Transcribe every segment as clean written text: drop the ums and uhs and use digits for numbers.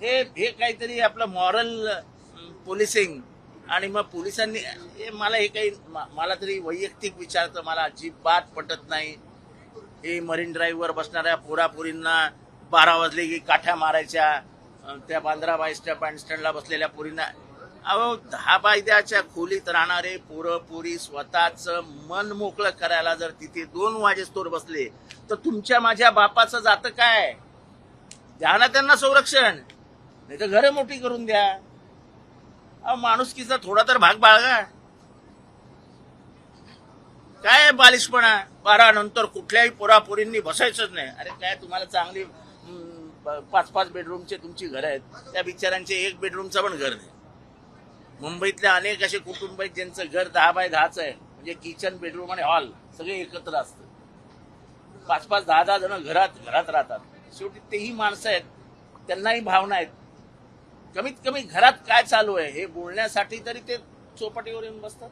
हे काहीतरी आपलं मॉरल पोलिसिंग. आणि मग पोलिसांनी मला हे काही मला तरी वैयक्तिक विचारतं, मला अजिबात पटत नाही. हे मरीन ड्राईव्हवर बसणाऱ्या पोरापोरींना 12 वाजले की काठ्या मारायच्या, त्या बांद्रा बँडस्टँडला बसलेल्या पोरींना. अहो 10 बायद्याच्या खोलीत राहणारे पोरं पोरी स्वतःच मन मोकळं करायला जर तिथे 2 वाजेस्तोवर बसले तर तुमच्या माझ्या बापाचं जातं काय? द्या ना त्यांना संरक्षण, नाही तर घरं मोठी करून द्या. अहो माणुसकीचा थोडा तर भाग बाळगा. काय बालिशपणा, 12 नंतर कुठल्याही पोरापोरींनी बसायचंच नाही. अरे काय तुम्हाला चांगली 5-5 बेडरूमचे तुमची घर आहेत, त्या बिचारांचे 1 बेडरूमचं पण घर नाही. मुंबईतल्या अनेक असे कुटुंब आहेत ज्यांचं घर 10 बाय 10च आहे, म्हणजे किचन बेडरूम आणि हॉल सगळे एकत्र असतं. 5-5, 10-10 जण घरात राहतात. शेवटी तेही माणसं आहेत, त्यांनाही भावना आहेत. कमीत कमी घरात काय चालू आहे हे बोलण्यासाठी तरी ते चौपाटीवर येऊन बसतात.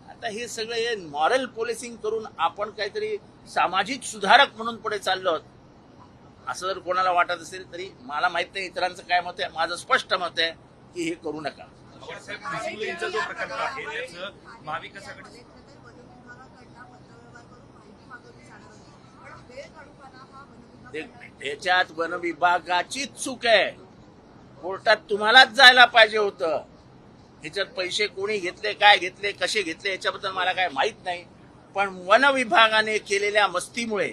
आता हे सगळे मॉरल पोलिसिंग करून आपण काहीतरी सामाजिक सुधारक म्हणून पुढे चाललो आहोत असं जर कोणाला वाटत असेल तरी मला माहित नाही इतरांचं काय मत आहे. माझं स्पष्ट मत आहे की हे करू नका. जो प्रकल्प आहे त्याचं महाविकासाकडे त्याच्यात वन विभागाचीच चूक आहे. कोर्टात तुम्हालाच जायला पाहिजे होतं. ह्याच्यात पैसे कोणी घेतले, काय घेतले, कसे घेतले याच्याबद्दल मला काय माहित नाही. पण वन विभागाने केलेल्या मस्तीमुळे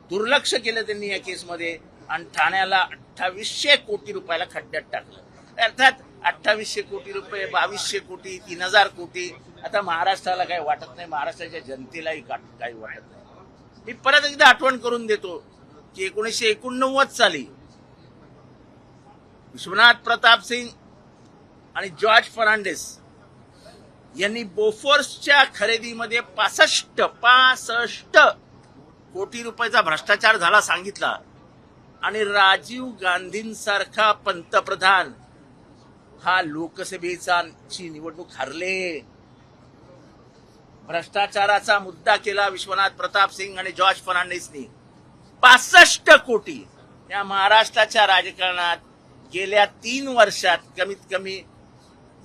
दुर्लक्ष केलं त्यांनी या केसमध्ये आणि ठाण्याला 2800 कोटी रुपयाला खड्ड्यात टाकलं. अर्थात 2800 कोटी रुपये, 2200 कोटी, 3000 कोटी आता महाराष्ट्राला काही वाटत नाही, महाराष्ट्राच्या जनतेलाही काही वाटत नाही. मी परत एकदा आठवण करून देतो की 1989 साली विश्वनाथ प्रताप सिंग आणि जॉर्ज फर्नांडिस यांनी बोफोर्सच्या खरेदीमध्ये 65 कोटी रुपयाचा भ्रष्टाचार झाला सांगितला आणि राजीव गांधींसारखा पंतप्रधान हा लोकसभेची निवडणूक हरले. भ्रष्टाचाराचा मुद्दा केला विश्वनाथ प्रताप सिंग आणि जॉर्ज फर्नांडिसनी. 65 कोटी या महाराष्ट्राच्या राजकारणात गेल्या 3 वर्षात कमीत कमी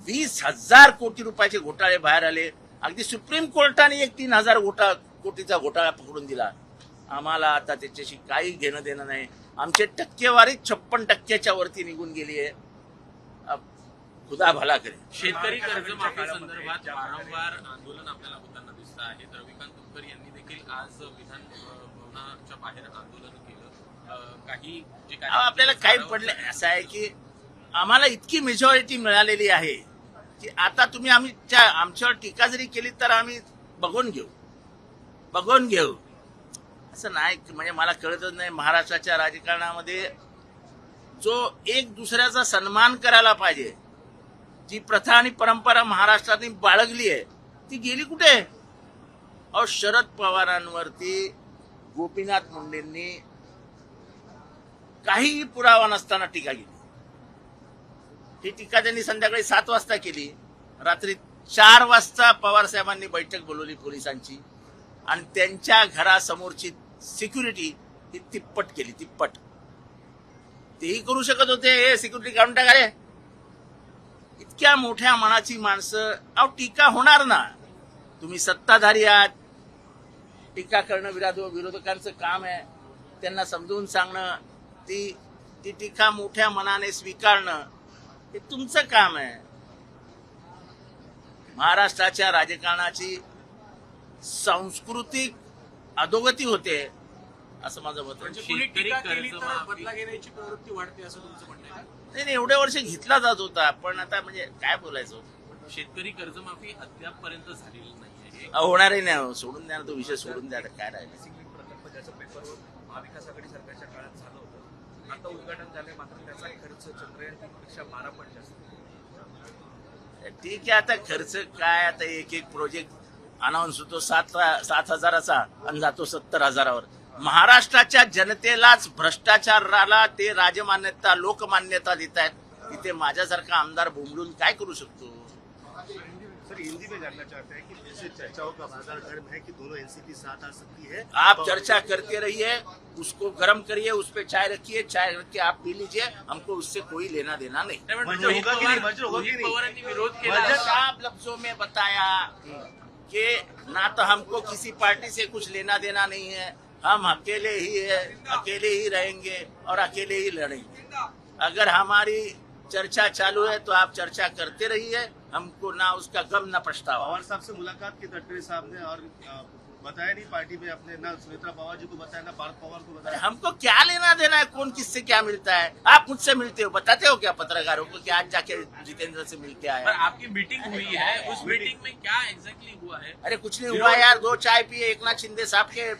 20,000 कोटी रुपयाचे घोटाळे बाहेर आले. अगदी सुप्रीम कोर्टाने एक 3,000 कोटीचा घोटाळा पकडून दिला. आम्हाला आता त्याच्याशी काही घेणं देणं नाही. आमची टक्केवारी 56% वरती निघून गेली आहे. खुदा भला करे. शेतकरी कर्जमाफी संदर्भात वारंवार आंदोलन आपल्याला होताना दिसत आहे. रविकांत तुपकर यांनी देखील आज विधान भवनाच्या बाहेर आंदोलन केलं. काही जे काय आपल्याला काय पडलं असं आहे की आम्हाला इतकी मेजॉरिटी मिळालेली आहे की आता तुम्ही आमच्यावर टीका जरी केली तर आम्ही बघून घेऊ असं नाही. म्हणजे मला कळतच नाही महाराष्ट्राच्या राजकारणामध्ये जो एक दुसऱ्याचा सन्मान करायला पाहिजे, जी प्रथा आणि परंपरा महाराष्ट्रात बाळगली आहे ती गेली कुठे? अहो शरद पवारांवरती गोपीनाथ मुंडेंनी काहीही पुरावा नसताना टीका केली. ही टीका त्यांनी संध्याकाळी 7 वाजता केली. रात्री 4 वाजता पवार साहेबांनी बैठक बोलवली पोलिसांची आणि त्यांच्या घरासमोरची सिक्युरिटी ही तिप्पट केली. तेही करू शकत होते, हे सिक्युरिटी काढून टाका रे. इतक्या मोठ्या मनाची माणसं. अहो टीका होणार ना. तुम्ही सत्ताधारी आहात, टीका करणं विरोधकांचं काम आहे. त्यांना समजून सांगणं, ती टीका मोठ्या मनाने स्वीकारणं हे तुमचं काम आहे. महाराष्ट्राच्या राजकारणाची सांस्कृतिक अधोगती होते असं माझं मत आहे. शेतकरी बदला घेण्याची प्रवृत्ती वाढते असं तुमचं म्हणणं आहे? नाही, एवढ्या वर्ष घेतला जात होता पण आता म्हणजे काय बोलायचं. शेतकरी कर्जमाफी अद्यापपर्यंत झालेली नाहीये. होणारही नाही. सोडून द्या ना तो विषय, सोडून द्या. काय राहिलं प्रकल्प ज्याचं पेपरवर महाविकास आघाडी सरकारच्या काळात झालं होतं, आता उद्घाटन झालंय, मात्र त्याचा खर्च चंद्रयान 3 पेक्षा 12 पट जास्त. ठीक आहे. आता खर्च काय, आता एक प्रोजेक्ट अनाऊन्स होतो 7,000चा आणि जातो 70,000वर. महाराष्ट्राच्या जनतेलाच भ्रष्टाचाराला ते राजमान्यता, लोकमान्यता देत आहेत. तिथे माझ्यासारखा आमदार बोंबलून काय करू शकतो? सर हिंदी में जानना चाहते हैं कि जैसे चर्चाओं का बाजार गर्म है कि दोनों एनसीपी साथ आ सकती है। आप तो चर्चा करते रहिए, उसको गर्म करिए, उस पर चाय रखिए, चाय रख के आप पी लीजिए, हमको उससे कोई लेना देना नहीं। नाही, पण मर्जर रोहित होगा की नाही? पवार- मर्जर होगा की रोहित नाही? पवारांनी विरोध केला मैंने साफ लफ्जों में बताया कि ना तो हमको किसी पार्टी से कुछ लेना देना नहीं है, हम अकेले ही है, अकेले ही रहेंगे और अकेले ही लड़ेंगे। अगर हमारी चर्चा चालू है तो आप चर्चा करते रहिए, हमको ना उसका गम ना पछतावा। पवार साहब से मुलाकात की गडकरी साहब ने और बताया नहीं पार्टी में अपने, ना सुमित्रा पवार जी को बताया ना पार्थ पवार को अरे बताया। हमको क्या लेना देना है, कौन किससे क्या मिलता है? आप मुझसे मिलते हो, बताते हो क्या पत्रकारों को कि आज जाके जितेंद्र से मिल के पर आया? आपकी मीटिंग हुई है, उस मीटिंग में क्या एग्जैक्टली हुआ है? अरे कुछ नहीं हुआ यार, 2 चाय पिए, एकनाथ शिंदे साहब के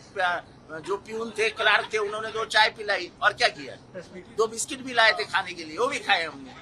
जो प्यून थे, क्लार्क थे, उन्होंने 2 चाय पिलाई और क्या किया? 2 बिस्किट भी लाए थे खाने के लिए, वो भी खाए हमने।